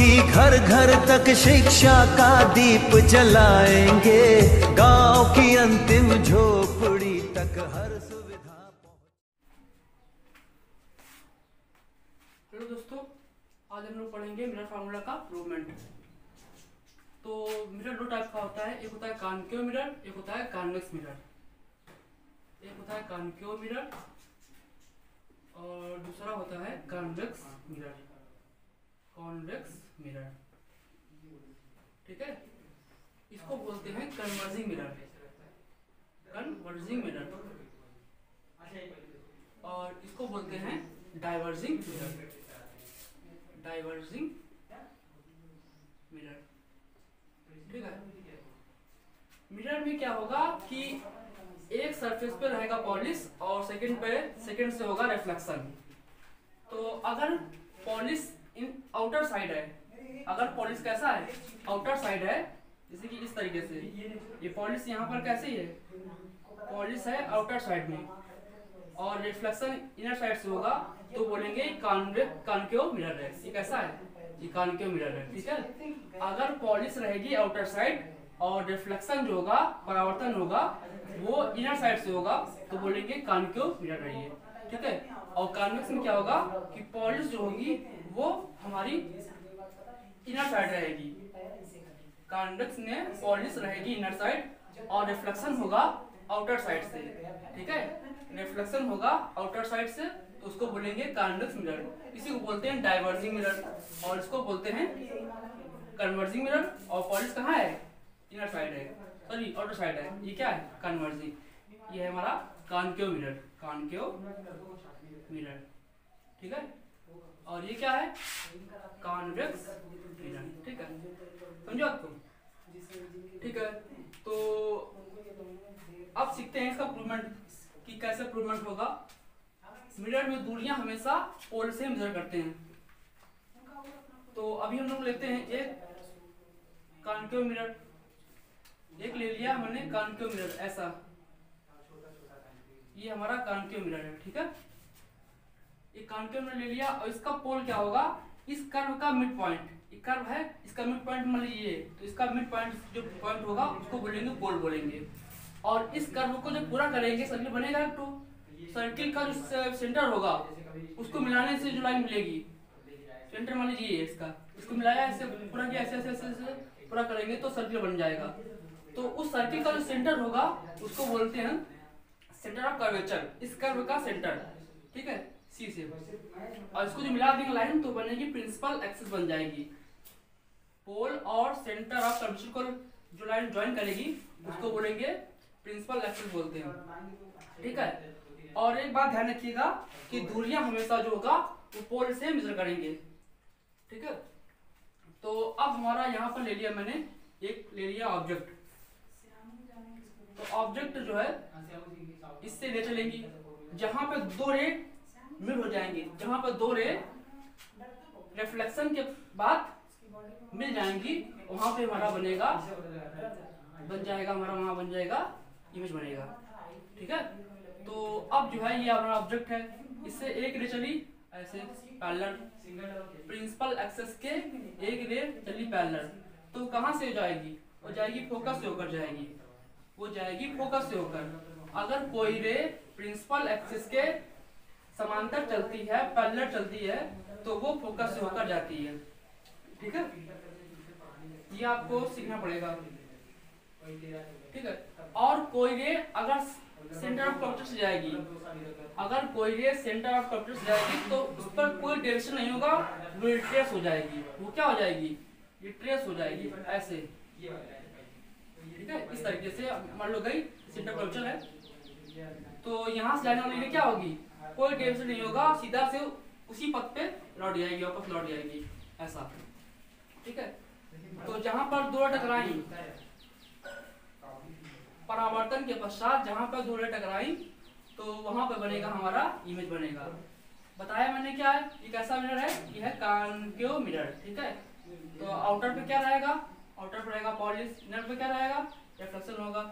होगी, घर घर तक शिक्षा का दीप जलाएंगे, गांव की अंतिम झोपड़ी तक हर सुविधा। हेलो दोस्तों, आज हम लोग पढ़ेंगे मिरर फार्मूला का प्रूवमेंट। तो मिरर दो टाइप का होता है, एक होता है कॉन्केव मिरर, एक होता है कॉन्वेक्स मिरर। एक होता है कॉन्केव मिरर और दूसरा होता है कॉन्वेक्स मिरर। कॉन्वेक्स मिरर, ठीक है। इसको बोलते हैं कन्वर्जिंग मिरर, कन्वर्जिंग मिरर, और इसको बोलते हैं डाइवर्जिंग मिरर, डाइवर्जिंग मिरर, ठीक है। मिरर में क्या होगा कि एक सरफेस पे रहेगा पॉलिश और सेकंड से होगा रिफ्लेक्शन। तो अगर पॉलिश इन आउटर साइड है, अगर पॉलिश कैसा है, आउटर साइड है, जैसे कि इस तरीके से ये पॉलिश यहाँ पर कैसी है, पॉलिश है आउटर साइड में और रिफ्लेक्शन इनर साइड से होगा, तो बोलेंगे कॉन्केव मिरर है। ये कैसा है, ये कॉन्केव मिरर है, ठीक है। अगर पॉलिश रहेगी आउटर साइड और रिफ्लेक्शन जो होगा, परावर्तन होगा, वो इनर साइड से होगा, तो बोलेंगे कॉन्केव मिरर है ये, ठीक है। और कॉन्वेक्स में क्या होगा कि पॉलिश जो होगी वो हमारी इनर साइड रहेगी, कॉन्वेक्स में पॉलिश रहेगी इनर साइड और रिफ्लेक्शन होगा आउटर साइड से, ठीक है। रिफ्लेक्शन होगा आउटर साइड से, तो उसको बोलेंगे कॉन्वेक्स मिरर। इसी को बोलते हैं डाइवर्जिंग मिरर और इसको बोलते हैं कन्वर्जिंग मिरर। और पॉलिश कहाँ है, इनर साइड है, सॉरी आउटर साइड है, ये क्या है, कन्वर्जिंग। ये है हमारा कॉन्केव मिरर, कॉन्केव मिरर, ठीक है। और ये क्या है, कॉन्वेक्स मिरर, ठीक है। समझो आपको, ठीक है। तो अब सीखते हैं इसका प्रूवमेंट कि कैसे प्रूवमेंट होगा। मिरर में दूरियां हमेशा पोल से मेजर करते हैं। तो अभी हम लोग लेते हैं एक कॉन्केव मिरर, एक ले लिया हमने कॉन्केव मिरर ऐसा, ये हमारा कॉन्केव मिरर है, ठीक है। एक कॉन्केव मिरर ले लिया और इसका पोल क्या होगा, इस कर्व का मिड पॉइंट, एक कर्व है, इसका मिड पॉइंट मान लीजिए, तो इसका मिड पॉइंट जो पॉइंट होगा उसको बोलेंगे पोल बोलेंगे। और इस कर्व को जब पूरा करेंगे, सर्किल बनेगा एक तो सर्किल का जो सेंटर होगा उसको मिलाने से जो लाइन मिलेगी, सेंटर मान लीजिए इसका, इसको मिलाया ऐसे पूरा किया, ऐसे ऐसे ऐसे पूरा करेंगे तो सर्किल बन जाएगा। तो उस सर्किल का जो सेंटर होगा उसको बोलते हैं सेंटर ऑफ कर्वेचर, इस कर्व का सेंटर, ठीक है, सी से। और इसको जो मिला देंगे लाइन तो बनेगी प्रिंसिपल एक्सिस बन जाएगी। पोल और सेंटर ऑफ कर्वेचर को जो लाइन ज्वाइन करेगी उसको बोलेंगे प्रिंसिपल एक्सिस बोलते हैं, ठीक है। और एक बात ध्यान रखिएगा कि दूरियां हमेशा जो होगा वो पोल से मेजर करेंगे, ठीक है। तो अब हमारा यहाँ पर ले लिया मैंने, एक ले लिया ऑब्जेक्ट। तो ऑब्जेक्ट जो है इससे ले चलेंगी, जहां पे दो रे मिल हो जाएंगे, जहां पर दो रे रिफ्लेक्शन के बाद मिल जाएंगी, वहां पे हमारा बनेगा, बन जाएगा हमारा, वहां बन जाएगा इमेज बनेगा, ठीक है। तो अब जो है ये हमारा ऑब्जेक्ट है, इससे एक रे चली ऐसे पैरेलल, प्रिंसिपल एक्सिस के एक रे चली पैरेलल, तो कहां से हो जाएगी, वो जाएगी फोकस से होकर जाएगी, वो जाएगी फोकस से होकर। अगर कोई रे प्रिंसिपल एक्सिस के समांतर चलती है, पैरेलल चलती है, तो वो फोकस से होकर जाती है, ठीक है। ये आपको सीखना पड़ेगा, ठीक है। और कोई रे अगर सेंटर ऑफ कर्वेचर से जाएगी, अगर कोई रे सेंटर ऑफ कर्वेचर से जाएगी तो उस पर कोई डायरेक्शन नहीं होगा, वो ट्रेस हो जाएगी। वो क्या हो जाएगी, ये ट्रेस हो जाएगी ऐसे, ठीक है। इस तरीके से मान लो गई सेंटर कर्वेचर है, तो यहाँ से जाने वाली रे क्या होगी, कोई डायरेक्शन नहीं होगा, सीधा से उसी पथ पे लौट जाएगी, वापस लौट जाएगी ऐसा, ठीक है। तो जहां पर दो टकराई, परावर्तन के पश्चात जहां पर दो रे टकराई, तो वहां पर बनेगा हमारा इमेज बनेगा। बताया मैंने क्या है, ये कैसा मिरर है, ये है कॉन्केव मिरर, ठीक है। तो आउटर पे क्या रहेगा, आउटर पे रहेगा पॉलिश, इनर पे क्या रहेगा, रिफ्लेक्शन होगा,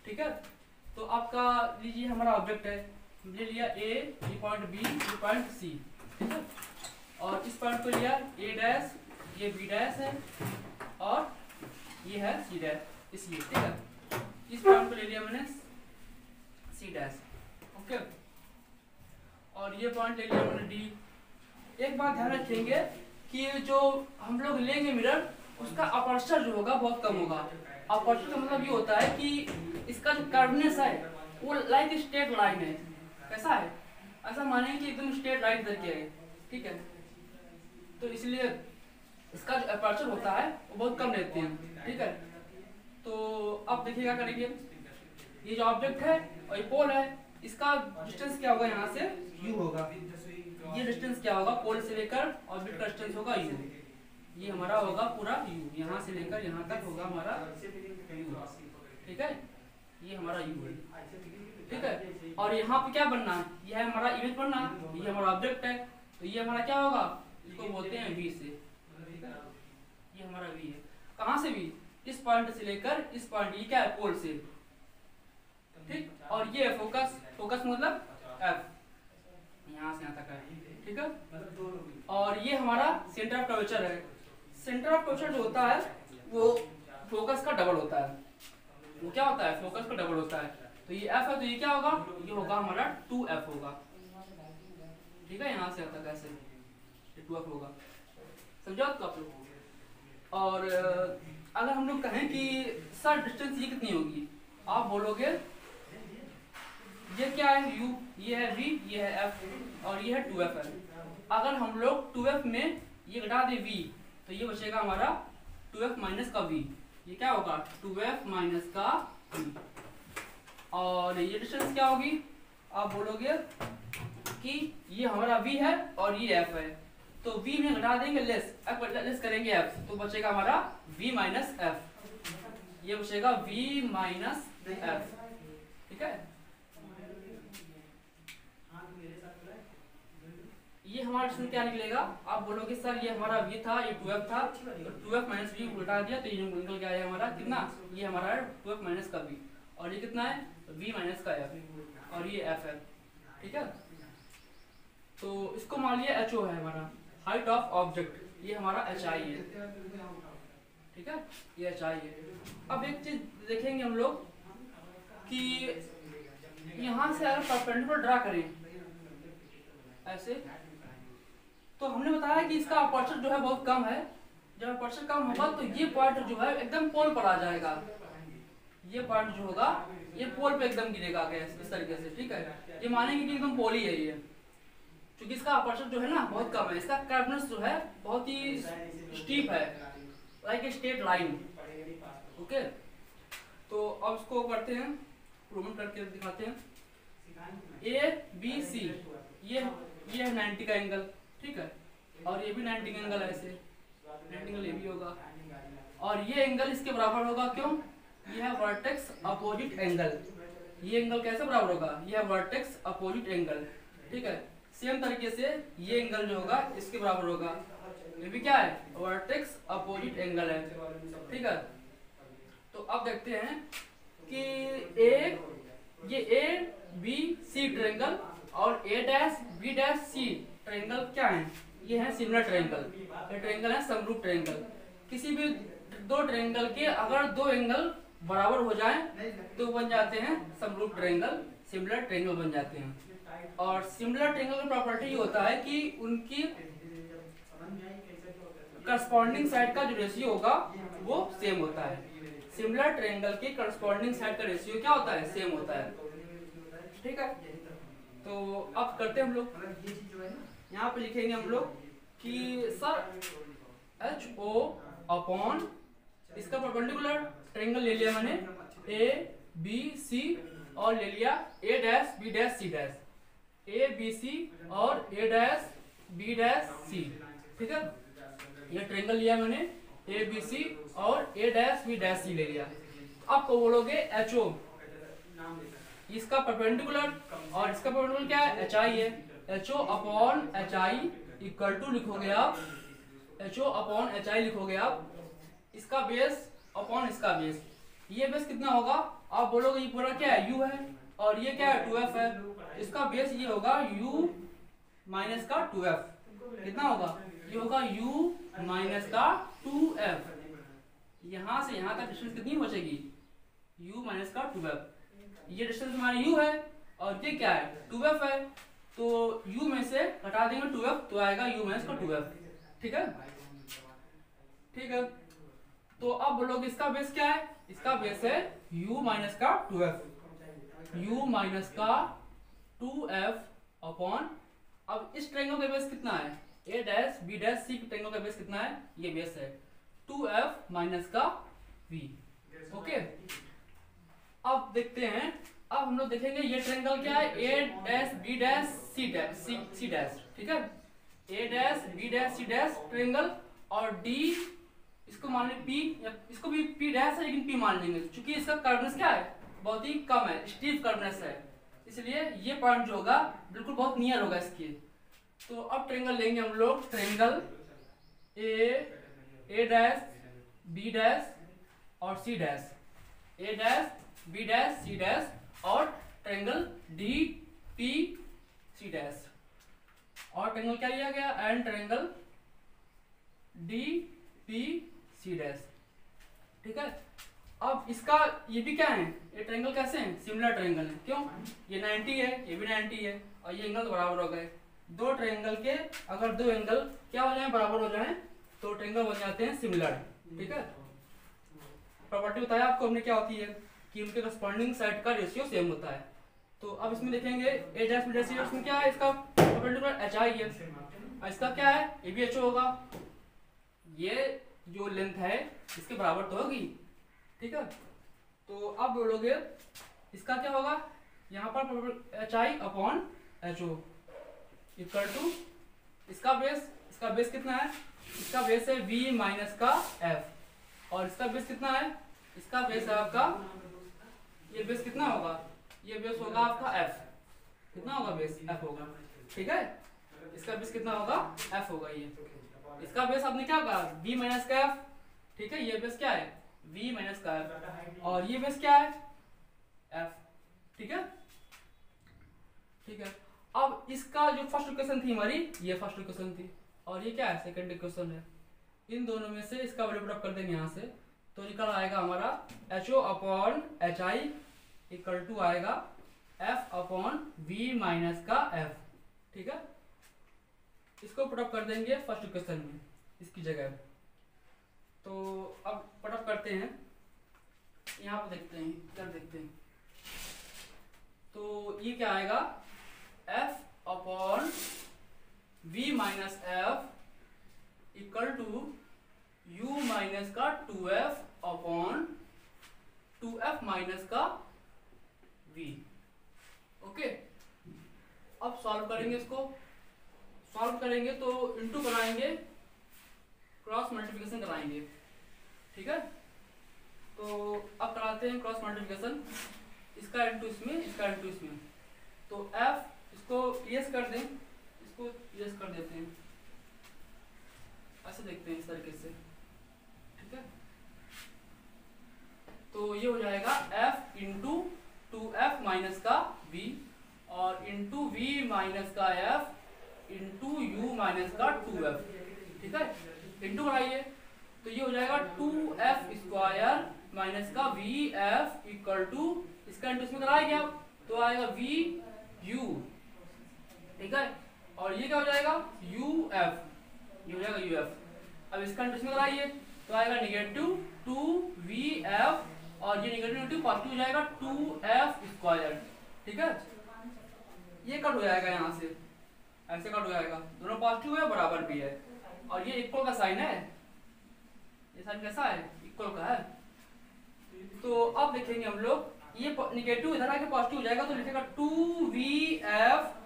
ठीक है। तो आपका लीजिए हमारा ऑब्जेक्ट है, ले लिया ए, ये पॉइंट बी, ये पॉइंट सी, ठीक है। और इस पॉइंट को लिया ए डैश, ये बी डैश है और ये है सी डैश, इसलिए ठीक है। इस पॉइंट को ले लिया मैंने सी डैश, ओके। और ये पॉइंट ले लिया मैंने डी। एक बात ध्यान रखेंगे कि जो हम लोग लेंगे मिरर, उसका अपर्चर जो होगा बहुत कम होगा। अपर्चर का मतलब ये होता है कि इसका जो कर्वनेस है वो लाइक स्ट्रेट लाइन है। कैसा है? ऐसा मानेंगे कि एकदम स्ट्रेट लाइन करके है, ठीक है। तो इसलिए इसका जो अपर्चर होता है वो बहुत कम लेते हैं, ठीक है। तो अब देखिए क्या करेंगे, ये जो ऑब्जेक्ट है और ये पोल है, इसका डिस्टेंस क्या होगा, यहाँ से u होगा। ये डिस्टेंस क्या होगा, पोल से लेकर ऑब्जेक्ट का डिस्टेंस होगा u। ये हमारा होगा पूरा u, यहाँ से लेकर यहाँ तक होगा हमारा u, ठीक है। ये हमारा u है, ठीक है। और यहाँ पे क्या बनना है, ये है हमारा इमेज बनना, ये हमारा ऑब्जेक्ट है, तो ये हमारा क्या होगा, इसको बोलते हैं v से, ये हमारा v है। कहाँ से v, इस पॉइंट से लेकर इस पॉइंट, ये क्या है, पोल से, ठीक। और ये फोकस, फोकस मतलब f, यहाँ से यहाँ तक है, ठीक है। और ये हमारा सेंटर ऑफ कर्वेचर है। सेंटर ऑफ कर्वेचर जो होता है वो फोकस का डबल होता है। वो क्या होता है, फोकस का डबल होता है। तो ये f है, तो ये क्या होगा, ये होगा हमारा 2f होगा, ठीक है। यहाँ से यहाँ तक ऐसे ये 2f होगा, समझा तो आप लोग। और अगर हम लोग कहें कि सर डिस्टेंस ये कितनी होगी, आप बोलोगे ये क्या है u, ये है v, ये है f और ये है 2f है। अगर हम लोग 2f में ये घटा दे v, तो ये बचेगा हमारा 2f माइनस का v। ये क्या होगा, 2f माइनस का v। और ये डिस्टेंस क्या होगी, आप बोलोगे कि ये हमारा v है और ये f है, तो v में घटा देंगे लेस, f लेस करेंगे f, तो बचेगा हमारा v माइनस f। ये बचेगा v माइनस f, ठीक है। ये हमारा डिस्टेंस क्या निकलेगा, आप बोलोगे सर ये हमारा v था, ये 2f था, तो 2f माइनस v उल्टा दिया तो ये निकल के आया हमारा कितना, ये हमारा 2f माइनस का v, और ये कितना है, v माइनस का f, और ये f है, ठीक है। तो इसको मान लिया ho है हमारा, हाइट ऑफ ऑब्जेक्ट, ये हमारा hi है, ठीक है, ये hi है। अब एक चीज देखेंगे हम लोग कि यहाँ से अगर परपेंडिकुलर ड्रा करें ऐसे, तो हमने बताया कि इसका अपर्चर जो है बहुत कम है। जब अपर्चर कम होगा तो ये पॉइंट जो है एकदम पोल पर आ जाएगा। ये पॉइंट जो होगा ये पोल पे एकदम गिरेगा इस तरीके से, ठीक है। ये मानेंगे कि एकदम पोल ही है ये, क्योंकि इसका अपर्चर जो है ना बहुत कम है। इसका कर्वनेस जो है बहुत ही स्टीप है, like a straight line, okay. तो अब इसको करते हैं, प्रूव करके दिखाते हैं। ए बी सी, ये है 90 का एंगल, ठीक है, और ये भी 90 का एंगल है, ऐसे 90 एंगल ये भी होगा, और ये एंगल इसके बराबर होगा, क्यों, ये है वर्टेक्स अपोजिट एंगल। ये एंगल कैसे बराबर होगा, ये है वर्टेक्स अपोजिट एंगल, ठीक है। सेम तरीके से ये एंगल जो होगा इसके बराबर होगा, ये भी क्या है, वर्टेक्स अपोजिट एंगल है, ठीक है। तो अब देखते हैं कि ये ए बी सी ट्रायंगल और A dash B dash C triangle क्या है, ये है सिमिलर ट्रायंगल। ये ट्रायंगल है समरूप ट्रायंगल। किसी भी दो ट्रायंगल के अगर दो एंगल बराबर हो जाएं तो बन जाते हैं समरूप ट्रायंगल, सिमिलर ट्रायंगल बन जाते हैं। और सिमिलर ट्रायंगल का प्रॉपर्टी ये होता है कि उनकी करस्पॉन्डिंग साइड का जो रेशियो होगा वो सेम होता है। सिमिलर ट्रायंगल के करस्पॉन्डिंग साइड का रेशियो क्या होता है, सेम होता है, ठीक है। तो अब करते हैं हम लोग, यहाँ पे लिखेंगे हम लोग कि सर एच ओ अपॉन इसका परपेंडिकुलर ट्रायंगल ले लिया मैंने ए बी सी और ले लिया A dash B dash C dash, A B C और A dash B dash C, ठीक है। ये ट्रायंगल लिया मैंने ए बी सी और ए डैश बी डैश सी ले लिया। अब को बोलोगे एच ओ, इसका परपेंडिकुलर और इसका परपेंडिकुलर क्या है, एच आई है। H O upon H I equal to लिखोगे आप, H O upon H I लिखोगे आप, इसका बेस अपॉन इसका बेस। ये बेस कितना होगा, आप बोलोगे ये पूरा क्या है, u है, और ये क्या है 2f है। इसका बेस ये होगा u माइनस का 2f, कितना होगा, ये होगा u माइनस का 2f, यहां से यहां का डिस्टेंस कितनी बचेगी, u माइनस का 2f। ये डिस्टेंस हमारा u है और ये क्या है 2f है, तो u में से घटा देंगे 2f तो आएगा u माइनस का 2f। ठीक है, ठीक है। तो अब बोलोगे इसका बेस क्या है, इसका बेस है u माइनस का 2f, u माइनस का 2f अपॉन, अब इस ट्रायंगल का बेस कितना है, a dash b dash c triangle का बेस कितना है, ये बेस है 2f माइनस का v। ओके, अब देखते हैं, अब हम लोग देखेंगे ये ट्रायंगल क्या है, a dash b dash c dash c dash, ठीक है, a dash b dash c dash triangle, और d इसको मान लें p, या इसको भी p डैश है लेकिन p मान लेंगे क्योंकि इसका कर्वनेस क्या है, बहुत ही कम है, स्टीफ कर्वनेस है, इसलिए ये पॉइंट जो होगा बिल्कुल बहुत नियर होगा इसके। तो अब ट्रायंगल लेंगे हम लोग, triangle a dash b dash और c dash, a dash b dash c dash और triangle d p c dash, और ट्रायंगल क्या लिया गया, and triangle d p c dash. ठीक है, अब इसका ये भी क्या है, ये ट्रायंगल कैसे हैं, सिमिलर ट्रायंगल है, क्यों, ये 90 है, ये भी 90 है, और ये एंगल तो बराबर हो गए। दो ट्रायंगल के अगर दो एंगल क्या हो जाए, बराबर हो जाए, तो ट्रायंगल बन जाते हैं सिमिलर। ठीक है, प्रॉपर्टी बताया आपको हमने क्या होती है कि उनके करस्पॉन्डिंग साइड का रेशियो सेम होता है। तो अब इसमें देखेंगे a डैश b डैश इसमें क्या है, इसका परपेंडिकुलर hi है, और इसका क्या है, ये भी ho होगा, ये जो लेंथ है इसके बराबर तो होगी। ठीक है, तो अब बोलोगे इसका क्या होगा, यहाँ पर hi upon ho equal to इसका बेस कितना है, इसका बेस है v माइनस का f, और इसका बेस कितना है, इसका बेस है आपका, ये बेस कितना होगा, ये बेस होगा आपका f, कितना होगा बेस, f होगा। ठीक है, इसका बेस कितना होगा, f होगा, ये इसका बेस आपने क्या कहा, v माइनस का f। ठीक है, ये बेस क्या है, v माइनस का f, और ये बेस क्या है, f। ठीक है, ठीक है। अब इसका जो फर्स्ट इक्वेशन थी हमारी, ये फर्स्ट इक्वेशन थी, और ये क्या है, सेकंड इक्वेशन है। इन दोनों में से इसका वैल्यू पुट अप कर देंगे यहाँ से, तो निकल आएगा हमारा ho upon hi equal to आएगा f अपॉन v माइनस का f। ठीक है, इसको पुट अप कर देंगे फर्स्ट इक्वेशन में इसकी जगह। तो अब पुट अप करते हैं, यहाँ पर देखते हैं क्या देखते हैं, तो ये क्या आएगा, f upon v minus f equal to u minus का 2f अपॉन 2f माइनस का v। ओके, अब सॉल्व करेंगे, इसको सॉल्व करेंगे तो इनटू कराएंगे, क्रॉस मल्टीप्लिकेशन कराएंगे। ठीक है, तो अब कराते हैं क्रॉस मल्टीप्लिकेशन, इसका इनटू इसमें, इसका इनटू इसमें, तो f इसको यस कर दें, इसको यस कर देते हैं, ऐसे देखते हैं इस तरीके से। ठीक है, तो ये हो जाएगा f इंटू 2f माइनस का v और इंटू v माइनस का f इंटू u माइनस का 2f। ठीक है, इंटू बनाइए तो ये हो जाएगा 2f स्क्वायर माइनस का vf इक्वल टू, इसका इंटू इसमें कराएंगे आप तो आएगा vu। ठीक है, और ये क्या हो जाएगा uf, ये हो जाएगा uf। अब इसका इंटू इसमें कराइए तो आएगा नेगेटिव 2vf, और ये नेगेटिव पॉजिटिव हो जाएगा 2f स्क्वायर। ठीक है, ये कट हो जाएगा, यहाँ से ऐसे कट हो जाएगा, दोनों पॉजिटिव है बराबर भी है, और ये इक्वल का साइन है, ये साइन कैसा है, इक्वल का है। तो अब देखेंगे हम लोग, ये नेगेटिव इधर आके पॉजिटिव हो जाएगा तो लिखेगा 2vf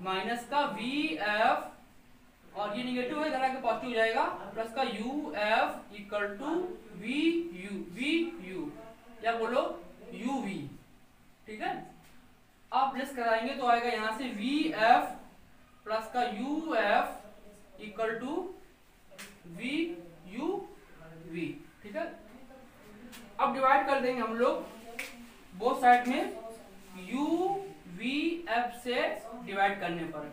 माइनस का vf, और ये नेगेटिव है इधर आके पॉजिटिव हो जाएगा, प्लस का uf इक्वल टू vu, या बोलो uv। ठीक है, आप प्लस कराएंगे तो आएगा यहाँ से vf प्लस का uf इक्वल टू vuv। ठीक है, अब डिवाइड कर देंगे हम लोग बोथ साइड में, uvf से डिवाइड करने पर,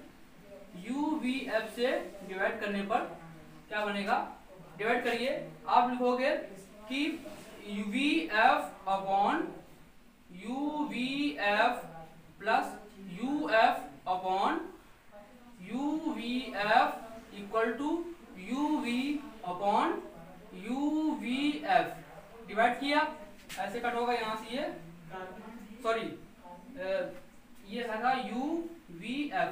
uvf से डिवाइड करने पर क्या बनेगा, डिवाइड करिए, आप लिखोगे कि UVF upon UVF plus UF upon UVF equal to UV upon UVF। Divide किया, ऐसे कट होगा यहाँ से, ये सॉरी ये था UVF।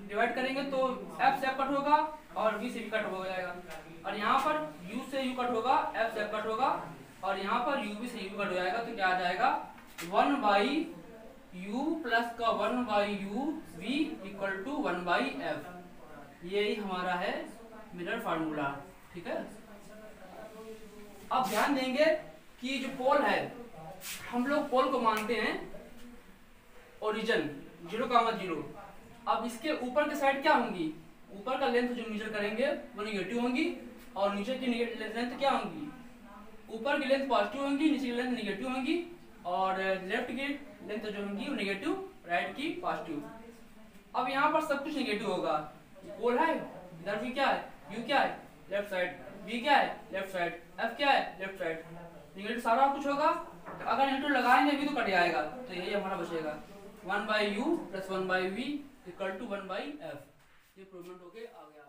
डिवाइड करेंगे तो F से F कट होगा और V से भी कट हो जाएगा, और यहाँ पर U से U कट होगा, F से F कट होगा, और यहाँ पर UV से U कट हो जाएगा। तो क्या आ जाएगा 1/U प्लस का 1/U V equal to 1/F। यही हमारा है मिरर फार्मूला। ठीक है, अब ध्यान देंगे कि जो पोल है, हम लोग पोल को मानते हैं ओरिजिन 0,0। अब इसके ऊपर की साइड क्या होंगी, ऊपर का लेंथ जो मेजर करेंगे वो निगेटिव होंगी, और नीचे की लेंथ क्या होंगी, ऊपर की लेंथ पॉजिटिव होंगी, नीचे की लेंथ निगेटिव होंगी, और लेफ्ट की लेंथ जो होंगी वो निगेटिव, राइट की पॉजिटिव। अब यहाँ पर सब कुछ निगेटिव होगा, पोल है, इधर भी क्या है, U क्या है लेफ्ट साइड, V क्या है लेफ्ट साइड, F क्या है लेफ्ट साइड, निगेटिव सारा कुछ होगा। तो अगर नेगेटिव लगाएंगे भी तो कट जाएगा, तो यही हमारा बचेगा 1/U plus 1/V equal to 1/F। ये प्रूवमेंट हो गया आ गया।